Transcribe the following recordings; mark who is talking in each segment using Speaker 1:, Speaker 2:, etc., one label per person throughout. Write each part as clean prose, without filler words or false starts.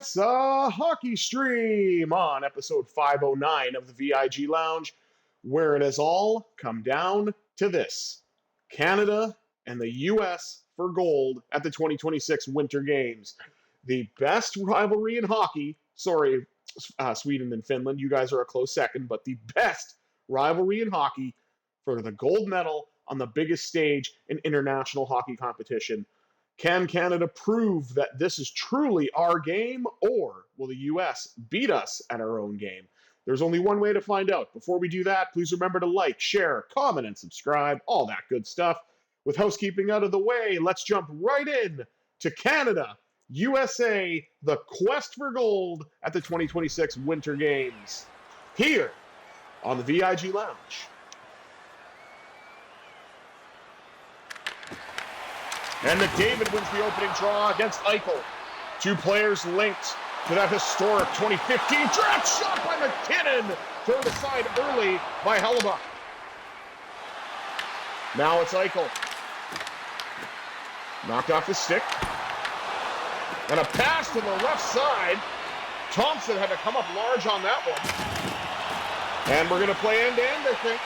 Speaker 1: It's a hockey stream on episode 509 of the VIG Lounge, where it has all come down to this: Canada and the US for gold at the 2026 Winter Games. The best rivalry in hockey, sorry, Sweden and Finland, you guys are a close second, but the best rivalry in hockey for the gold medal on the biggest stage in international hockey competition. Can Canada prove that this is truly our game, or will the U.S. beat us at our own game? There's only one way to find out. Before we do that, please remember to like, share, comment, and subscribe, all that good stuff. With housekeeping out of the way, let's jump right in to Canada, USA, the quest for gold at the 2026 Winter Games, here on the VIG Lounge. And McDavid wins the opening draw against Eichel. Two players linked to that historic 2015 draft shot by MacKinnon, thrown aside early by Hellebuyck. Now it's Eichel. Knocked off the stick. And a pass to the left side. Thompson had to come up large on that one. And we're going to play end-to-end, I think.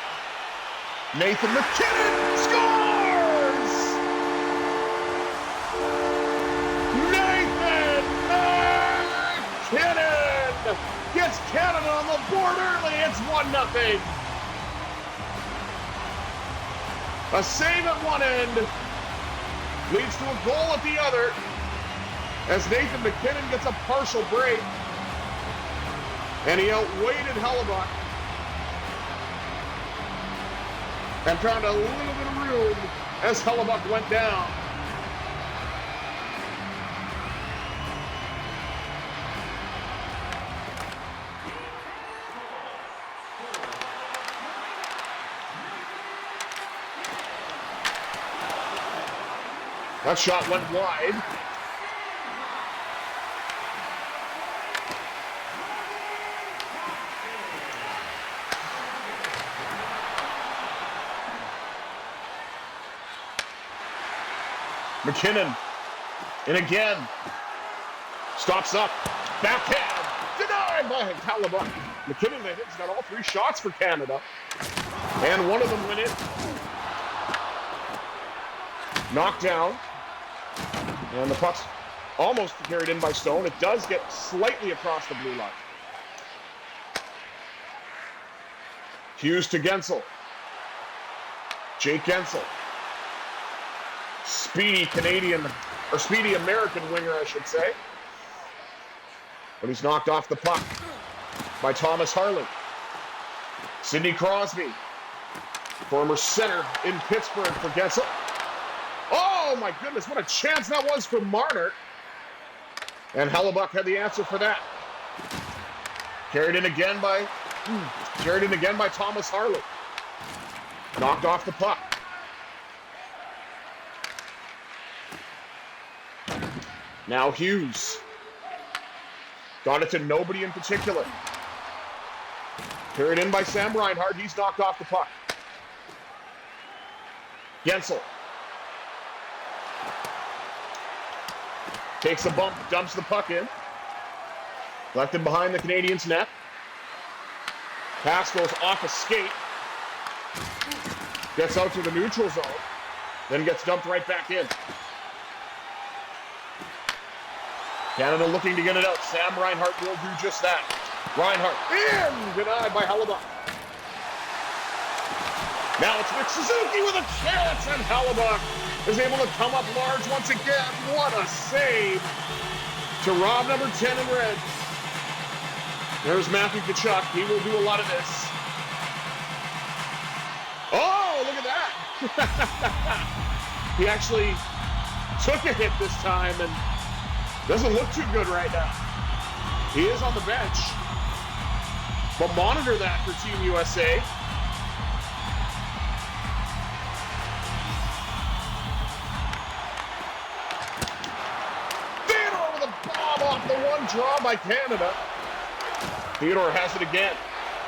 Speaker 1: Nathan MacKinnon scores! MacKinnon gets Canada on the board early. It's 1-0. A save at one end leads to a goal at the other as Nathan MacKinnon gets a partial break. And he outweighted Hellebuyck and found a little bit of room as Hellebuyck went down. That shot went wide. MacKinnon in again. Stops up. Backhand. Denied by Hellebuyck. MacKinnon, I think, has got all three shots for Canada. And one of them went in. Knocked down. And the puck's almost carried in by Stone. It does get slightly across the blue line. Hughes to Gensel. Jake Gensel. Speedy American winger, I should say. But he's knocked off the puck by Thomas Harley. Sidney Crosby, former center in Pittsburgh for Gensel. Oh my goodness, what a chance that was for Marner. And Hellebuyck had the answer for that. Carried in again by Thomas Harley. Knocked off the puck. Now Hughes. Got it to nobody in particular. Carried in by Sam Reinhart. He's knocked off the puck. Gensel. Takes a bump, dumps the puck in. Left it behind the Canadiens' net. Pass goes off a skate. Gets out to the neutral zone. Then gets dumped right back in. Canada looking to get it out. Sam Reinhart will do just that. Reinhart in! Denied by Hellebuyck. Now it's Nick Suzuki with a chance, and Hellebuyck is able to come up large once again. What a save to rob number 10 in red. There's Matthew Tkachuk. He will do a lot of this. Oh, look at that. He actually took a hit this time and doesn't look too good right now. He is on the bench. But monitor that for Team USA. Theodore with a bomb off the one draw by Canada. Theodore has it again.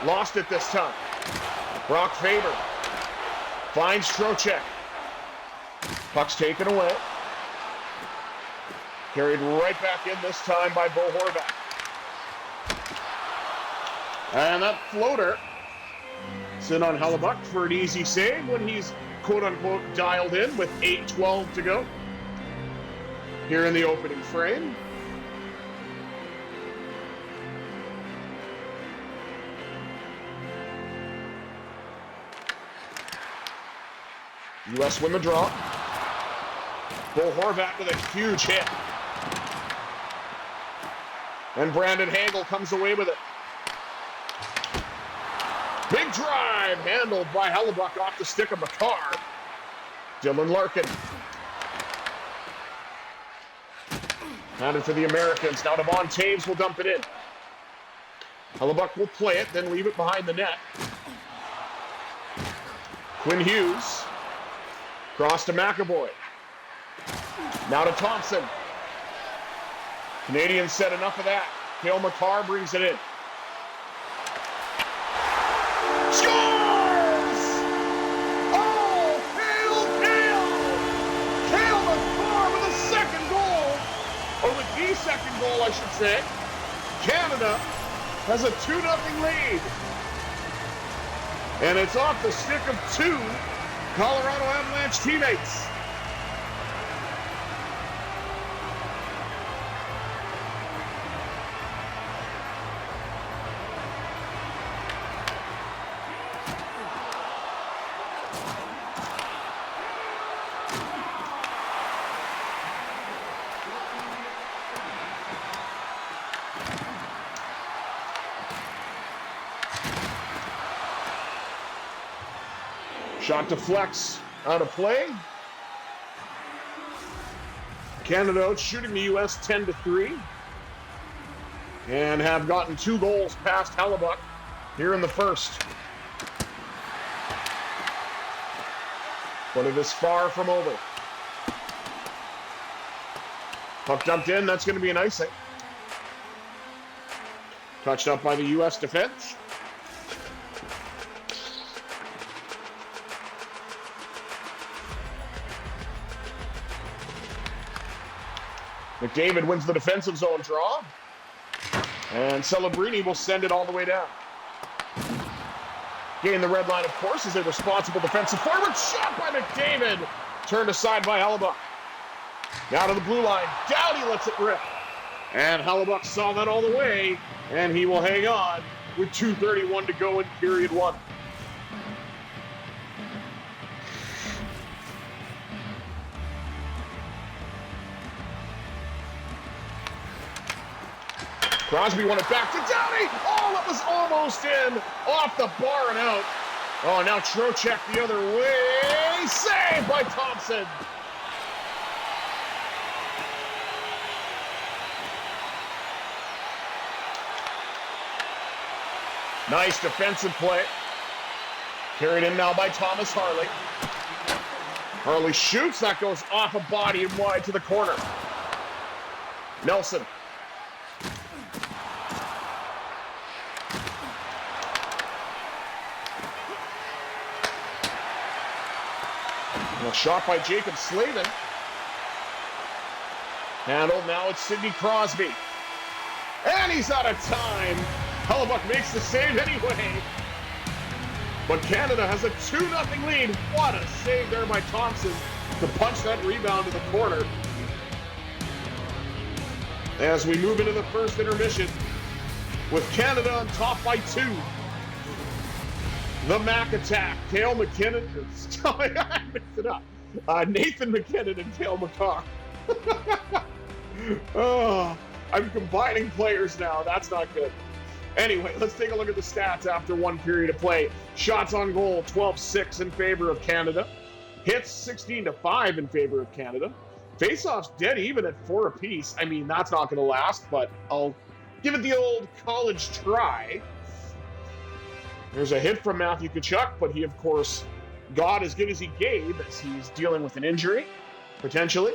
Speaker 1: Lost it this time. Brock Faber finds Trocheck. Puck's taken away. Carried right back in this time by Bo Horvat. And that floater is in on Hellebuyck for an easy save when he's quote-unquote dialed in with 8:12 to go here in the opening frame. U.S. win the draw. Bo Horvat with a huge hit. And Brandon Hagel comes away with it. Big drive handled by Hellebuyck off the stick of Makar. Dylan Larkin. Handed for the Americans. Now Devon Taves will dump it in. Hellebuyck will play it, then leave it behind the net. Quinn Hughes. Cross to McAvoy. Now to Thompson. Canadians said enough of that. Cale Makar brings it in. Scores! Oh, Cale! Cale Makar with a second goal. Or with the second goal, I should say. Canada has a 2-0 lead. And it's off the stick of two Colorado Avalanche teammates. Shot to Flex, out of play. Canada out shooting the U.S. 10-3. And have gotten 2 goals past Hellebuyck here in the first. But it is far from over. Puck dumped in, that's going to be an icing. Touched up by the U.S. defense. McDavid wins the defensive zone draw. And Celebrini will send it all the way down. Gain the red line, of course, is a responsible defensive forward. Shot by McDavid. Turned aside by Hellebuyck. Now to the blue line. Doughty lets it rip. And Hellebuyck saw that all the way. And he will hang on with 2:31 to go in period 1. Crosby won it back to Doughty. Oh, it was almost in. Off the bar and out. Oh, now Trocheck the other way. Saved by Thompson. Nice defensive play. Carried in now by Thomas Harley. Harley shoots. That goes off a body and wide to the corner. Nelson. A shot by Jacob Slavin. Handled, now it's Sidney Crosby. And he's out of time. Hellebuyck makes the save anyway. But Canada has a 2-0 lead. What a save there by Thompson to punch that rebound to the corner. As we move into the first intermission with Canada on top by 2. The Mac attack. Cale MacKinnon. I mixed it up. Nathan MacKinnon and Cale Makar. Oh, I'm combining players now. That's not good. Anyway, let's take a look at the stats after 1 period of play. Shots on goal, 12-6 in favor of Canada. Hits, 16-5 in favor of Canada. Faceoffs dead even at 4 apiece. I mean, that's not going to last, but I'll give it the old college try. There's a hit from Matthew Tkachuk, but he, of course, got as good as he gave as he's dealing with an injury, potentially.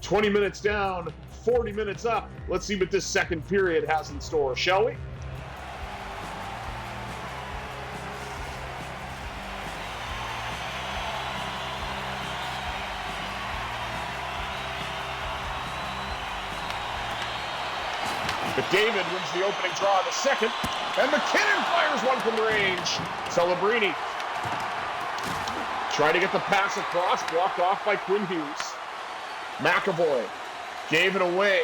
Speaker 1: 20 minutes down, 40 minutes up. Let's see what this second period has in store, shall we? McDavid wins the opening draw in the second, and MacKinnon fires one from range. Celebrini trying to get the pass across, blocked off by Quinn Hughes. McAvoy gave it away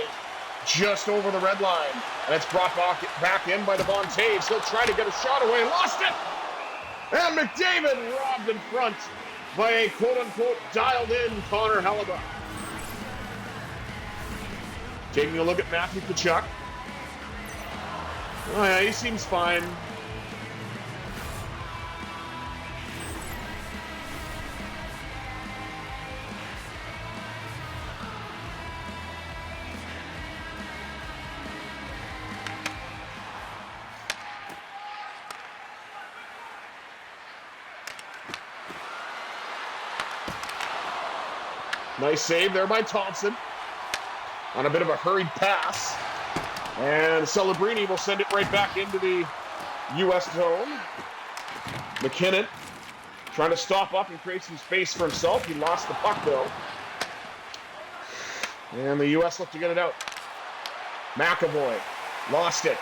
Speaker 1: just over the red line, and it's brought back in by Devon Toews. He'll try to get a shot away, lost it! And McDavid robbed in front by a quote-unquote dialed-in Connor Hellebuyck. Taking a look at Matthew Tkachuk. Oh yeah, he seems fine. Nice save there by Thompson on a bit of a hurried pass. And Celebrini will send it right back into the U.S. zone. MacKinnon trying to stop up and create some space for himself. He lost the puck, though. And the U.S. look to get it out. McAvoy lost it.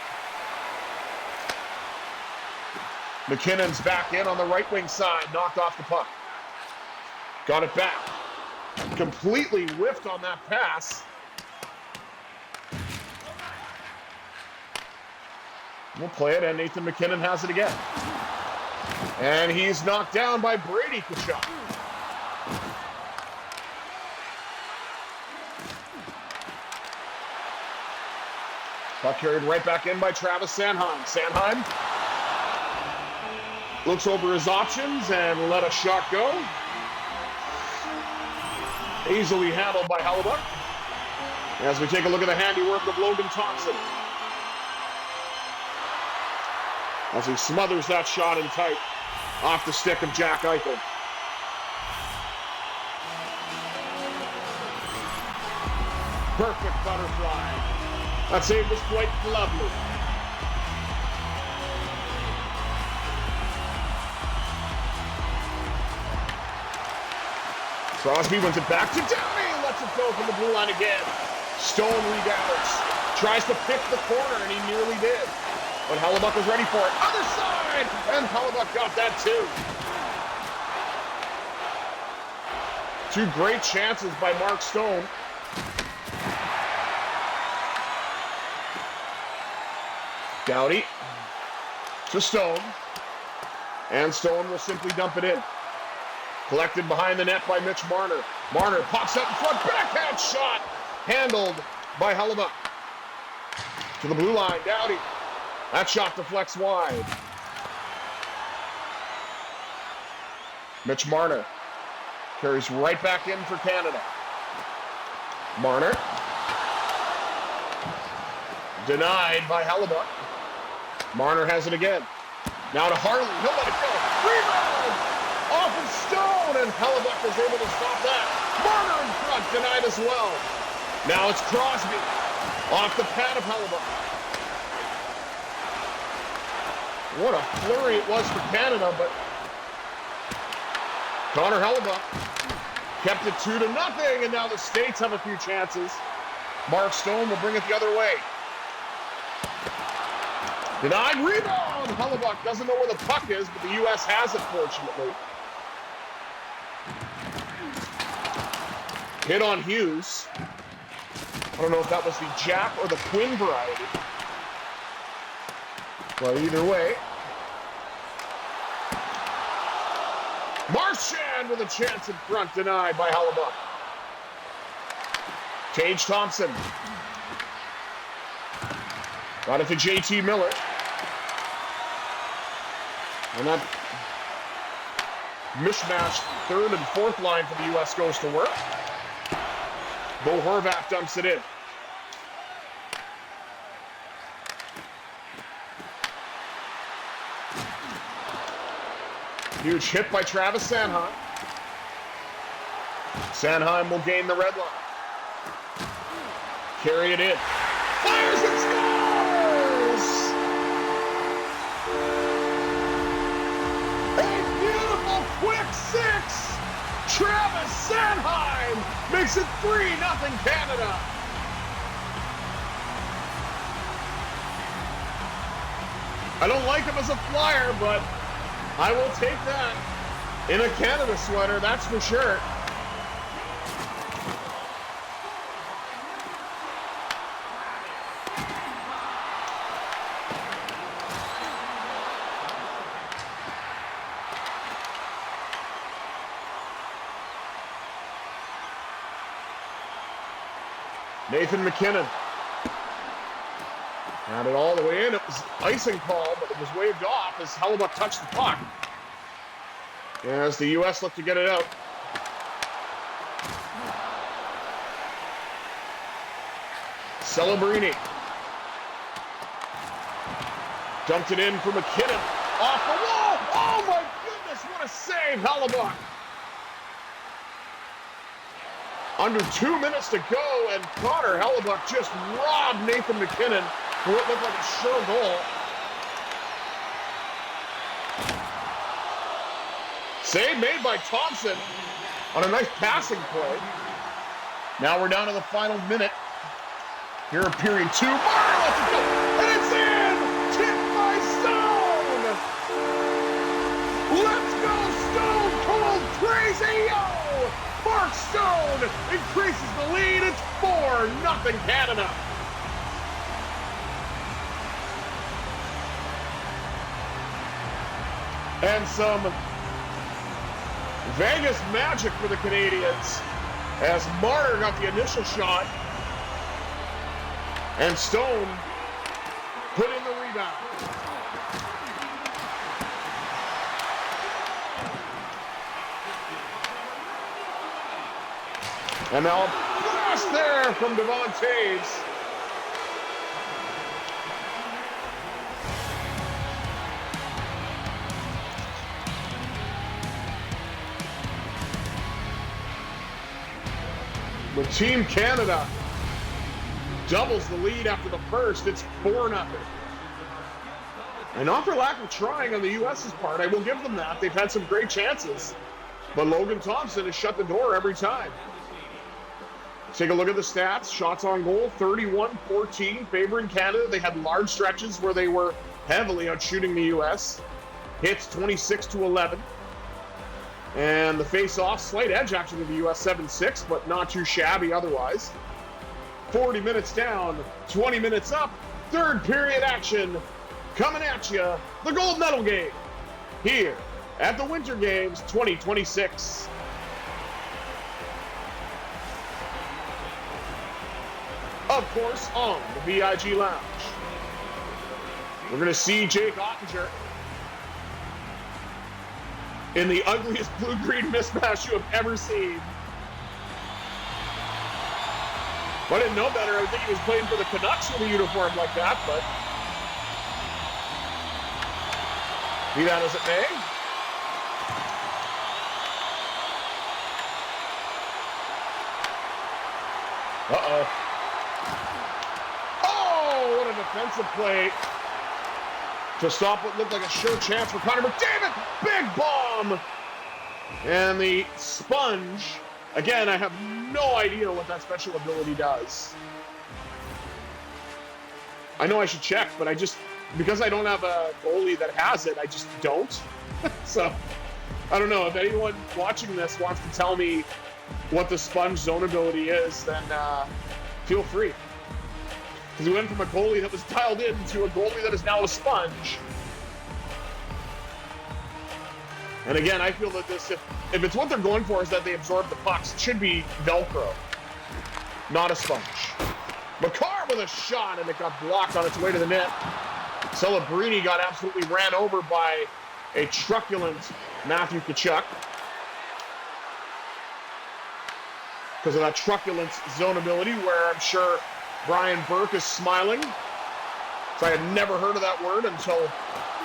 Speaker 1: McKinnon's back in on the right wing side, knocked off the puck. Got it back. Completely whiffed on that pass. We'll play it, and Nathan MacKinnon has it again. And he's knocked down by Brady Tkachuk. Puck carried right back in by Travis Sanheim. Sanheim looks over his options and let a shot go. Easily handled by Hellebuyck. As we take a look at the handiwork of Logan Thompson. As he smothers that shot in tight off the stick of Jack Eichel. Perfect butterfly. That save was quite lovely. Crosby wins it back to Downey. Lets it go from the blue line again. Stone rebounds. Tries to pick the corner, and he nearly did. But Hellebuyck was ready for it. Other side! And Hellebuyck got that too. Two great chances by Marc Stone. Doughty to Stone. And Stone will simply dump it in. Collected behind the net by Mitch Marner. Marner pops up in front, backhand shot, handled by Hellebuyck. To the blue line, Doughty. That shot deflects wide. Mitch Marner carries right back in for Canada. Marner. Denied by Hellebuyck. Marner has it again. Now to Harley, he'll let it go. Rebound! Off of Stone, and Hellebuyck is able to stop that. Marner in front, denied as well. Now it's Crosby, off the pad of Hellebuyck. What a flurry it was for Canada, but Connor Hellebuyck kept it 2-0, and now the States have a few chances. Marc Stone will bring it the other way. Denied rebound. Hellebuyck doesn't know where the puck is, but the U.S. has it, fortunately. Hit on Hughes. I don't know if that was the Jack or the Quinn variety. But either way. Marchand with a chance in front, denied by Hellebuyck. Tage Thompson. Got it to JT Miller. And that mishmashed third and fourth line for the U.S. goes to work. Bo Horvat dumps it in. Huge hit by Travis Sanheim. Sanheim will gain the red line. Carry it in. Fires and scores! A beautiful quick six! Travis Sanheim makes it 3-0 Canada. I don't like him as a Flyer, but I will take that in a Canada sweater, that's for sure. Nathan MacKinnon had it all the way in. It was icing call, but it was waved off as Hellebuyck touched the puck. As the U.S. looked to get it out. Celebrini dumped it in for MacKinnon. Off the wall! Oh my goodness, what a save, Hellebuyck! Under 2 minutes to go, and Connor Hellebuyck just robbed Nathan MacKinnon for what looked like a sure goal. Save made by Thompson on a nice passing play. Now we're down to the final minute. Here in period 2. Marner lets it go, and it's in! Tipped by Stone! Let's go, Stone Cold Crazy! Marc Stone increases the lead. It's 4-0 Canada. And some Vegas magic for the Canadians as Marner got the initial shot and Stone put in the rebound. And now a blast there from Devon Toews. But Team Canada doubles the lead after the first. It's 4-0. And not for lack of trying on the U.S.'s part. I will give them that. They've had some great chances. But Logan Thompson has shut the door every time. Take a look at the stats. Shots on goal, 31-14, favoring Canada. They had large stretches where they were heavily outshooting the U.S. Hits 26-11. And the face-off, slight edge actually to the U.S. 7-6, but not too shabby otherwise. 40 minutes down, 20 minutes up. Third period action coming at you. The gold medal game here at the Winter Games 2026. Of course, on the VIG Lounge. We're going to see Jake Ottinger in the ugliest blue-green mismatch you have ever seen. If I didn't know better, I would think he was playing for the Canucks with a uniform like that, but be that as it may. Uh-oh. Oh, what a defensive play to stop what looked like a sure chance for Connor McDavid. Big bomb! And the sponge. Again, I have no idea what that special ability does. I know I should check, but because I don't have a goalie that has it, I just don't. So, I don't know. If anyone watching this wants to tell me what the sponge zone ability is, then feel free. Because we went from a goalie that was dialed in to a goalie that is now a sponge. And again, I feel that this, if it's what they're going for is that they absorb the pucks, it should be Velcro, not a sponge. Makar with a shot, and it got blocked on its way to the net. Celebrini got absolutely ran over by a truculent Matthew Tkachuk because of that truculent zone ability where I'm sure Brian Burke is smiling. So I had never heard of that word until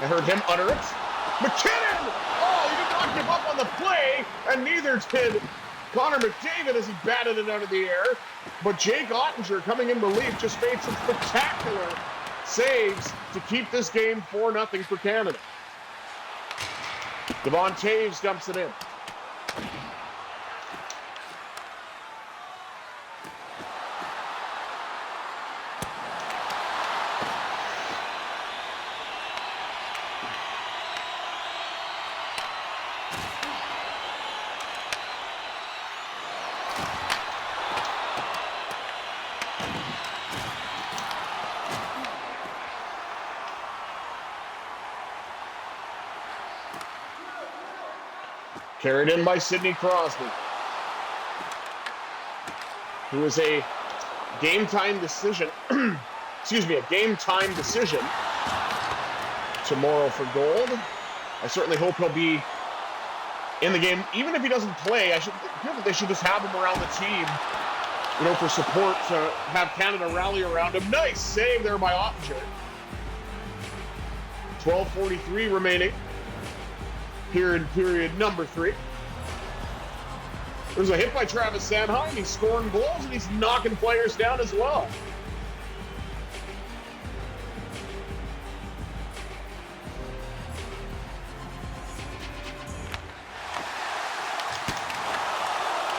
Speaker 1: I heard him utter it. MacKinnon! Oh, he did not give up on the play, and neither did Connor McDavid as he batted it out of the air. But Jake Ottinger, coming in relief, just made some spectacular saves to keep this game 4-0 for Canada. Devon Toews dumps it in. Carried in by Sidney Crosby, who is a game-time decision. Excuse me, a game-time decision tomorrow for gold. I certainly hope he'll be in the game. Even if he doesn't play, I feel that they should just have him around the team, you know, for support, to have Canada rally around him. Nice save there by Ottinger. 12:43 remaining here in period number 3. There's a hit by Travis Sanheim. He's scoring goals and he's knocking players down as well.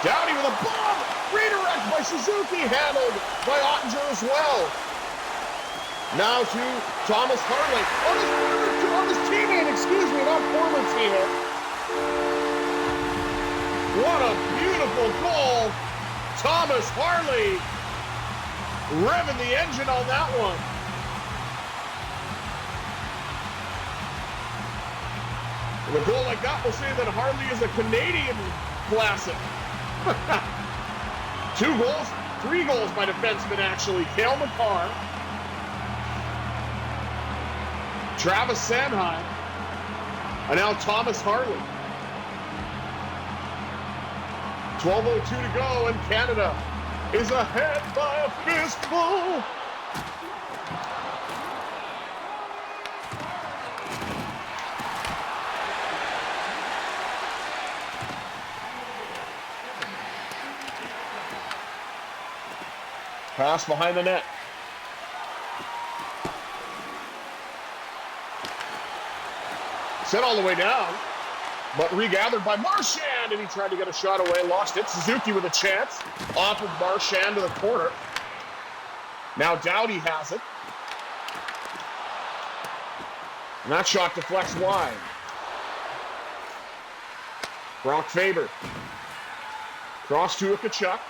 Speaker 1: Downey with a bomb! Redirect by Suzuki, handled by Ottinger as well. Now to Thomas Harley. On his teammate, excuse me, not former teammate. What a beautiful goal. Thomas Harley revving the engine on that one. With a goal like that, we'll say that Harley is a Canadian classic. 2 goals, 3 goals by defenseman, actually. Cale Makar, Travis Sanheim, and now Thomas Harley. 12:02 to go, and Canada is ahead by a fistful. Pass behind the net. Set all the way down, but regathered by Marchand, and he tried to get a shot away, lost it. Suzuki with a chance, off of Marchand to the corner. Now Doughty has it. And that shot deflects wide. Brock Faber. Cross to Kachuk.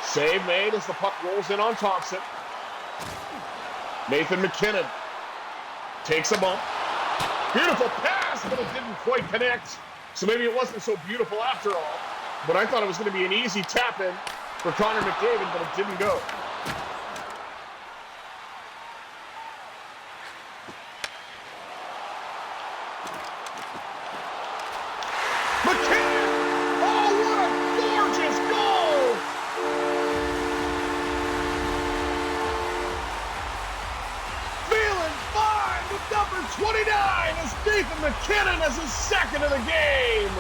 Speaker 1: Save made as the puck rolls in on Thompson. Nathan MacKinnon takes a bump. Beautiful pass, but it didn't quite connect. So maybe it wasn't so beautiful after all. But I thought it was going to be an easy tap-in for Connor McDavid, but it didn't go. McKinnon! Oh, what a gorgeous goal! Feeling fine with number 29 as Nathan MacKinnon has his second of the game.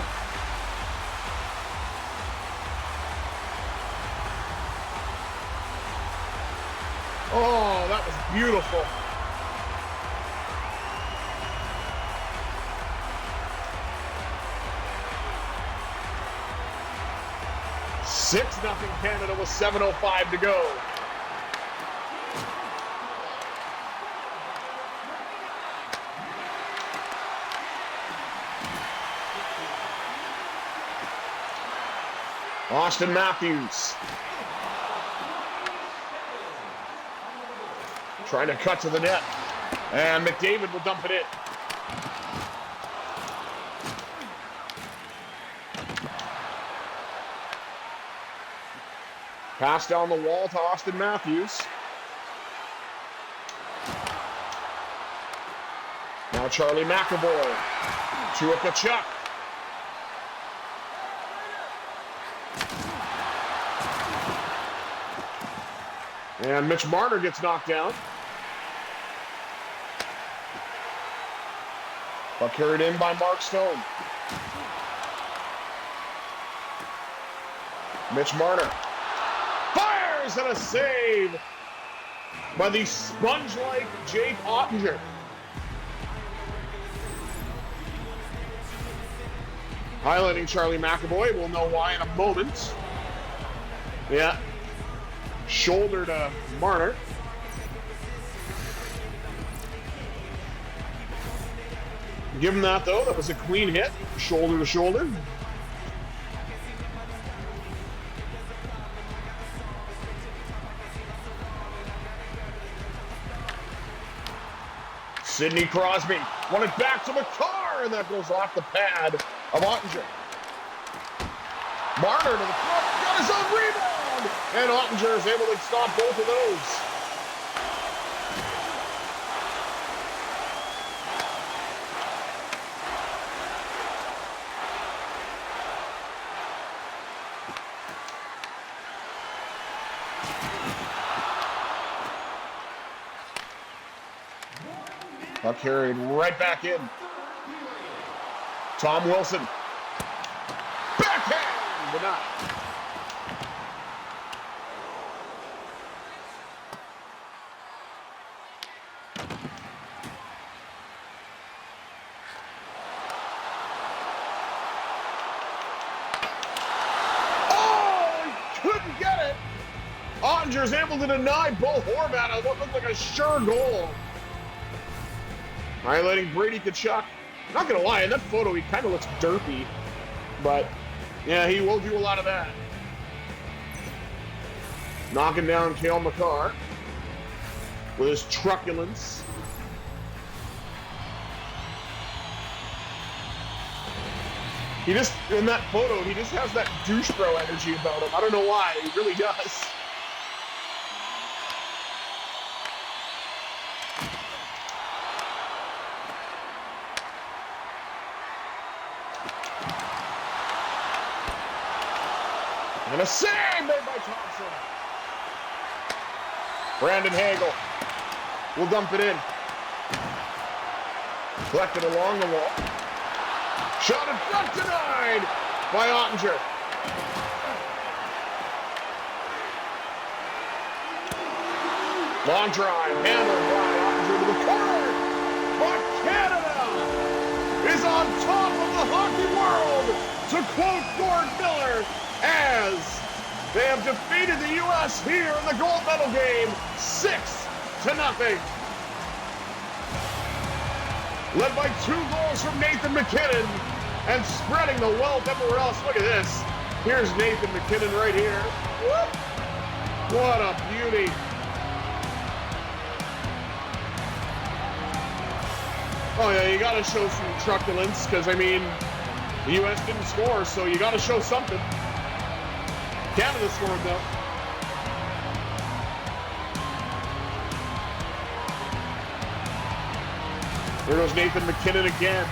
Speaker 1: Oh, that was beautiful. Six nothing Canada with 7:05 to go. Austin Matthews trying to cut to the net, and McDavid will dump it in. Pass down the wall to Austin Matthews. Now Charlie McAvoy to a Kachuk. And Mitch Marner gets knocked down. But carried in by Marc Stone. Mitch Marner fires, and a save by the sponge-like Jake Ottinger. Highlighting Charlie McAvoy. We'll know why in a moment. Yeah. Shoulder to Marner. Give him that, though. That was a clean hit. Shoulder to shoulder. Sidney Crosby won it back to Makar, and that goes off the pad of Ottinger. Marner to the front, got his own rebound, and Ottinger is able to stop both of those. Puck carried right back in. Tom Wilson. Backhand! Denied. Oh! He couldn't get it! Ottinger's able to deny Bo Horvat on what looked like a sure goal. Highlighting Brady Tkachuk. Not gonna lie, in that photo he kind of looks derpy, but yeah, he will do a lot of that. Knocking down Cale Makar with his truculence. He just, in that photo, he just has that douche bro energy about him. I don't know why, he really does. And a save made by Thompson. Brandon Hagel will dump it in. Collected along the wall. Shot in front, denied by Ottinger. Long drive, handled by Ottinger to the corner. But Canada is on top of the hockey world, to quote Gord Miller, as they have defeated the U.S. here in the gold medal game 6-0. Led by 2 goals from Nathan MacKinnon and spreading the wealth everywhere else. Look at this. Here's Nathan MacKinnon right here. Whoop. What a beauty. Oh yeah, you gotta show some truculence because, I mean, the U.S. didn't score, so you gotta show something. Canada scored, though. There goes Nathan MacKinnon again.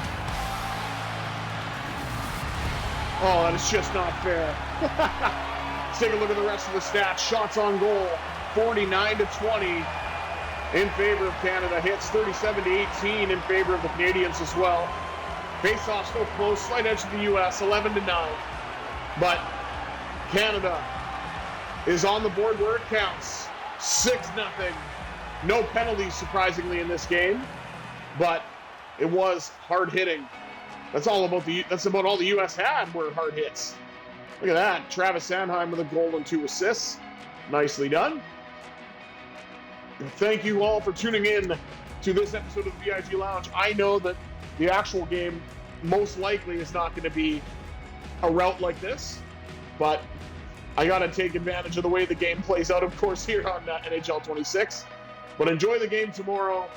Speaker 1: Oh, that is just not fair. Let's take a look at the rest of the stats. Shots on goal, 49-20 in favor of Canada. Hits 37-18 in favor of the Canadians as well. Face-off still close, slight edge to the U.S., 11-9. But Canada is on the board where it counts. 6-0. No penalties, surprisingly, in this game, but it was hard hitting. That's about all the U.S. had were hard hits. Look at that. Travis Sanheim with a goal and 2 assists. Nicely done. Thank you all for tuning in to this episode of the VIG Lounge. I know that the actual game most likely is not going to be a rout like this, but I got to take advantage of the way the game plays out, of course, here on NHL 26. But enjoy the game tomorrow.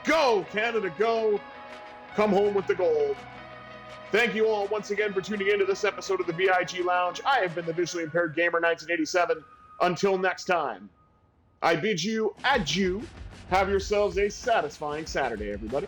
Speaker 1: Go, Canada, go. Come home with the gold. Thank you all once again for tuning in to this episode of the VIG Lounge. I have been the visually impaired gamer 1987. Until next time, I bid you adieu. Have yourselves a satisfying Saturday, everybody.